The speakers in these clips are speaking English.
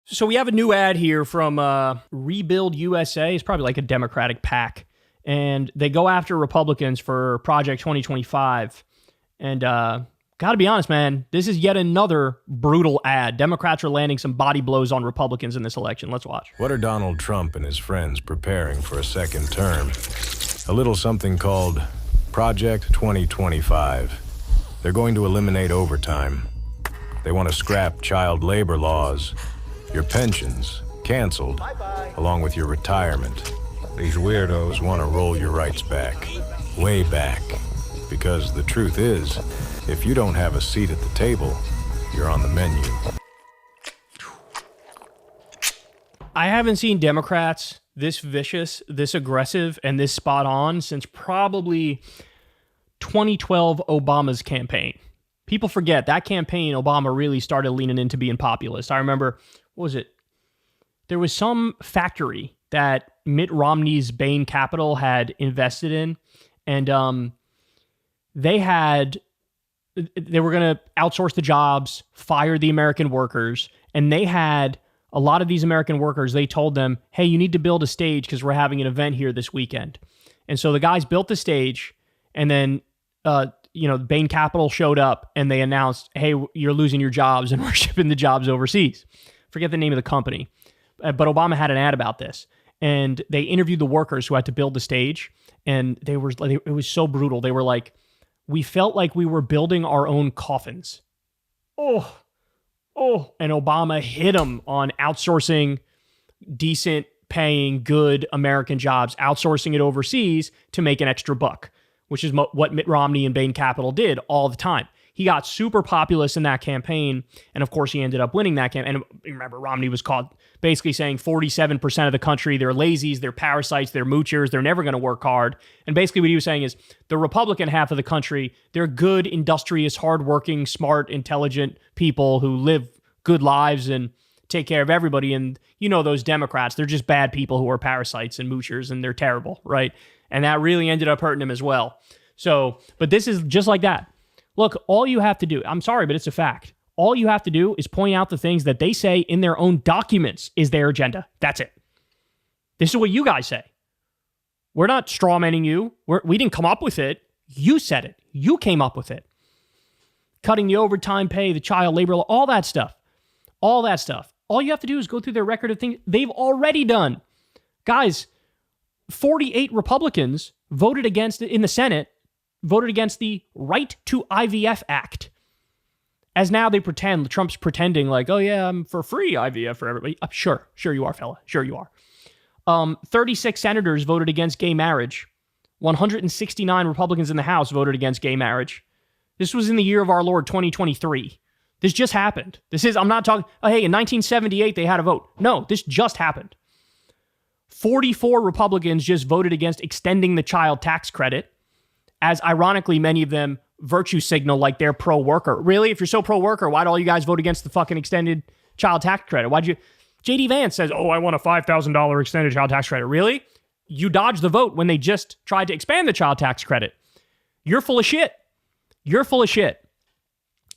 So we have a new ad here from Rebuild USA. It's probably like a Democratic PAC. And they go after Republicans for Project 2025. And gotta be honest, man, this is yet another brutal ad. Democrats are landing some body blows on Republicans in this election. Let's watch. What are Donald Trump and his friends preparing for a second term? A little something called Project 2025. They're going to eliminate overtime. They want to scrap child labor laws. Your pensions canceled, along with your retirement. These weirdos want to roll your rights back, way back. Because the truth is, if you don't have a seat at the table, you're on the menu. I haven't seen Democrats this vicious, this aggressive, and this spot on since probably 2012 Obama's campaign. People forget that campaign, Obama really started leaning into being populist. I remember, what was it? There was some factory that Mitt Romney's Bain Capital had invested in, and they were going to outsource the jobs, fire the American workers, and they had a lot of these American workers, they told them, hey, you need to build a stage because we're having an event here this weekend. And so the guys built the stage, and then Bain Capital showed up and they announced, hey, you're losing your jobs and we're shipping the jobs overseas. Forget the name of the company. But Obama had an ad about this. And they interviewed the workers who had to build the stage. And it was so brutal. They were like, we felt like we were building our own coffins. Oh. And Obama hit them on outsourcing decent paying, good American jobs, outsourcing it overseas to make an extra buck, which is what Mitt Romney and Bain Capital did all the time. He got super populist in that campaign, and of course he ended up winning that campaign. And remember, Romney was caught basically saying 47% of the country, they're lazies, they're parasites, they're moochers, they're never going to work hard. And basically what he was saying is the Republican half of the country, they're good, industrious, hardworking, smart, intelligent people who live good lives and take care of everybody. And you know those Democrats, they're just bad people who are parasites and moochers, and they're terrible, right? And that really ended up hurting him as well. So, but this is just like that. Look, all you have to do, I'm sorry, but it's a fact. All you have to do is point out the things that they say in their own documents is their agenda. That's it. This is what you guys say. We're not strawmanning you. We didn't come up with it. You said it. You came up with it. Cutting the overtime pay, the child labor, all that stuff. All that stuff. All you have to do is go through their record of things they've already done. Guys, 48 Republicans voted against in the Senate, voted against the Right to IVF Act. As now they pretend, Trump's pretending like, oh yeah, I'm for free IVF for everybody. Sure you are, fella. Sure you are. 36 senators voted against gay marriage. 169 Republicans in the House voted against gay marriage. This was in the year of our Lord, 2023. This just happened. I'm not talking, oh, hey, in 1978 they had a vote. No, this just happened. 44 Republicans just voted against extending the child tax credit, as ironically, many of them virtue signal like they're pro-worker. Really? If you're so pro-worker, why'd all you guys vote against the fucking extended child tax credit? JD Vance says, oh, I want a $5,000 extended child tax credit. Really? You dodged the vote when they just tried to expand the child tax credit. You're full of shit. You're full of shit.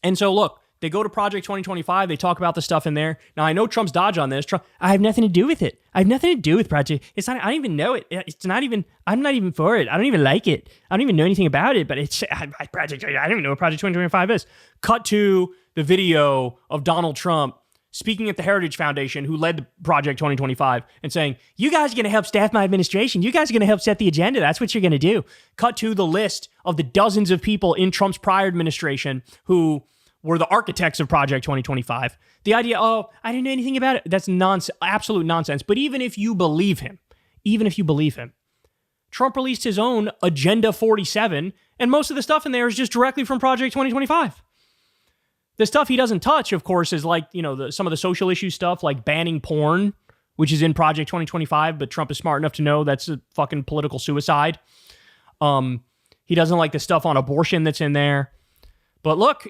And so look, they go to Project 2025. They talk about the stuff in there. Now, I know Trump's dodge on this. I have nothing to do with it. I have nothing to do with Project. It's not, I don't even know it. I'm not even for it. I don't even like it. I don't even know anything about it, but I don't even know what Project 2025 is. Cut to the video of Donald Trump speaking at the Heritage Foundation, who led Project 2025, and saying, you guys are going to help staff my administration. You guys are going to help set the agenda. That's what you're going to do. Cut to the list of the dozens of people in Trump's prior administration who were the architects of Project 2025. The idea, oh, I didn't know anything about it. That's nonsense, absolute nonsense. But even if you believe him, Trump released his own Agenda 47, and most of the stuff in there is just directly from Project 2025. The stuff he doesn't touch, of course, is like, some of the social issue stuff, like banning porn, which is in Project 2025, but Trump is smart enough to know that's a fucking political suicide. He doesn't like the stuff on abortion that's in there. But look,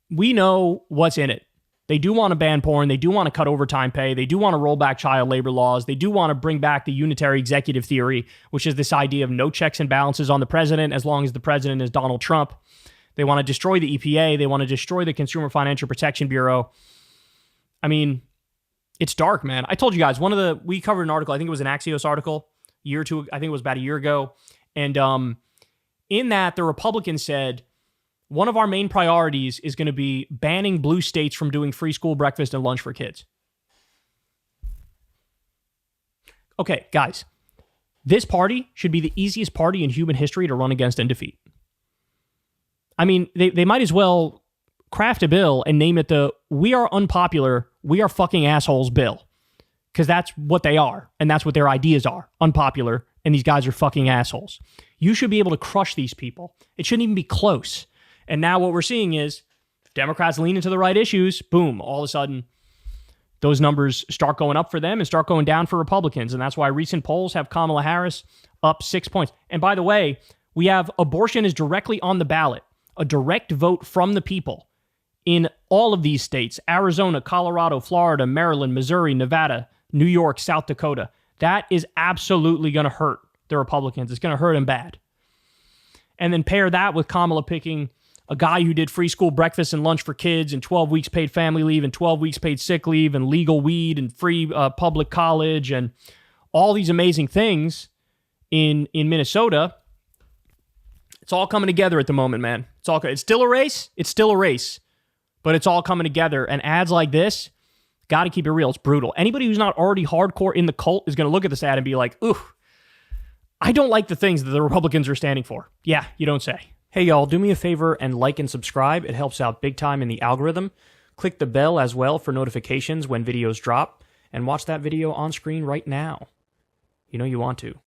we know what's in it. They do want to ban porn. They do want to cut overtime pay. They do want to roll back child labor laws. They do want to bring back the unitary executive theory, which is this idea of no checks and balances on the president as long as the president is Donald Trump. They want to destroy the EPA. They want to destroy the Consumer Financial Protection Bureau. I mean, It's dark, man. I told you guys, we covered an article, I think it was an Axios article, year or two, I think it was about a year ago. And in that, the Republicans said, one of our main priorities is going to be banning blue states from doing free school breakfast and lunch for kids. Okay, guys, this party should be the easiest party in human history to run against and defeat. I mean, they might as well craft a bill and name it the "We Are Unpopular, We Are Fucking Assholes" bill. Because that's what they are, and that's what their ideas are. Unpopular, and these guys are fucking assholes. You should be able to crush these people. It shouldn't even be close. And now what we're seeing is, if Democrats lean into the right issues, boom, all of a sudden, those numbers start going up for them and start going down for Republicans. And that's why recent polls have Kamala Harris up 6 points. And by the way, we have abortion is directly on the ballot, a direct vote from the people in all of these states: Arizona, Colorado, Florida, Maryland, Missouri, Nevada, New York, South Dakota. That is absolutely going to hurt the Republicans. It's going to hurt them bad. And then pair that with Kamala picking a guy who did free school breakfast and lunch for kids and 12 weeks paid family leave and 12 weeks paid sick leave and legal weed and free public college and all these amazing things in Minnesota. It's all coming together at the moment, man. It's still a race. It's still a race, but it's all coming together. And ads like this, got to keep it real. It's brutal. Anybody who's not already hardcore in the cult is going to look at this ad and be like, ooh, I don't like the things that the Republicans are standing for. Yeah, you don't say. Hey, y'all, do me a favor and like and subscribe. It helps out big time in the algorithm. Click the bell as well for notifications when videos drop, and watch that video on screen right now. You know you want to.